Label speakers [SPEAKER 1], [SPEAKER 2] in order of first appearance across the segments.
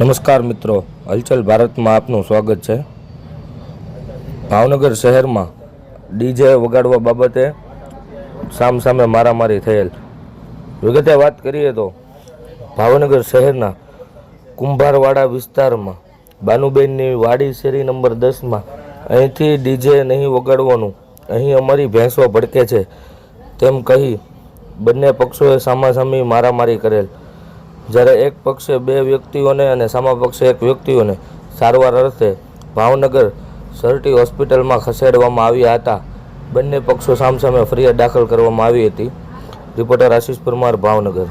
[SPEAKER 1] નમસ્કાર મિત્રો, હલચલ ભારતમાં આપનું સ્વાગત છે। ભાવનગર શહેરમાં ડીજે વગાડવા બાબતે સામસામે મારામારી થયેલ। વિગતે વાત કરીએ તો ભાવનગર શહેરના કુંભારવાડા વિસ્તારમાં બાનુબેનની વાડી શેરી નંબર 10માં અહીંથી ડીજે નહીં વગાડવાનું, અહીં અમારી ભેંસો ભડકે છે તેમ કહી બંને પક્ષોએ સામાસામી મારામારી કરેલ। જ્યારે એક પક્ષે 2 વ્યક્તિઓને અને સામા પક્ષે 1 વ્યક્તિઓને સારવાર અર્થે ભાવનગર સરટી હોસ્પિટલમાં ખસેડવામાં આવ્યા હતા। બંને પક્ષો સામસામે ફરિયાદ દાખલ કરવામાં આવી હતી। રિપોર્ટર આશીષ પરમાર, ભાવનગર।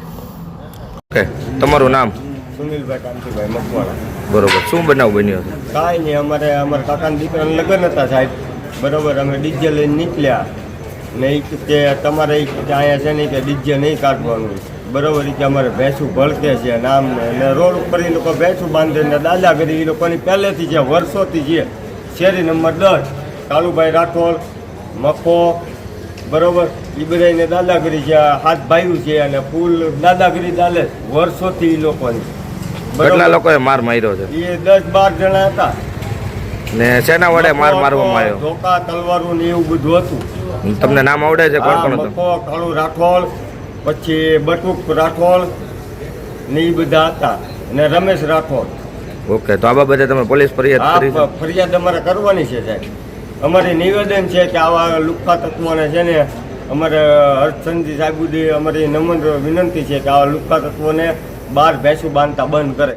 [SPEAKER 1] ઓકે, તમારું નામ?
[SPEAKER 2] સુનિલભાઈ કાંતિભાઈ મકવાણા।
[SPEAKER 1] બરોબર, શું બનાવ બન્યો હતો?
[SPEAKER 2] કાંઈ નહીં, અમારા કાકાના દીકરાના લગ્ન હતા સાહેબ, બરોબર। અમે ડીજે લઈને નીકળ્યા ને કે તમારે અહીંયા છે નહીં કે ડીજે નહીં કાઢવાનું, બરોબર। કે અમારે ભેંસું ભળકે છે નામ ને રોડ ઉપર એ લોકો ભેંસું બાંધીને દાદાગીરી એ લોકોની પહેલેથી છે, વર્ષોથી છે। શેરી નંબર 10 કાળુભાઈ રાઠોડ, મકો, બરોબર, એ બધાને દાદાગીરી છે, હાથ ભાઈ છે અને ફૂલ દાદાગીરી ચાલે વર્ષોથી એ લોકોની।
[SPEAKER 1] કેટલા લોકોએ માર માર્યો છે?
[SPEAKER 2] એ 10-12 જણા હતા
[SPEAKER 1] ને શેના વડે માર મારવામાં આવ્યો?
[SPEAKER 2] ધોકા, તલવારું ને એવું બધું હતું।
[SPEAKER 1] તમને નામ આવડે છે? કોણ કોણ હતું?
[SPEAKER 2] મકો, કાળુ રાઠોડ, પછી બટુક રાઠોડ ને એ બધા હતા, ને રમેશ રાઠોડ।
[SPEAKER 1] ઓકે, તો આ બાબતે તમે પોલીસ ફરિયાદ કરી છે?
[SPEAKER 2] ફરિયાદ અમારે કરવાની છે સાહેબ। અમારે નિવેદન છે કે આવા લુખ્ખા તત્વોને છે ને અમારે હર્ષચંદ્રજી સાહેબ અમારી નમ્ર વિનંતી છે કે આવા લુખ્ખા તત્વોને બહાર ભેંસું બાંધતા બંધ કરે।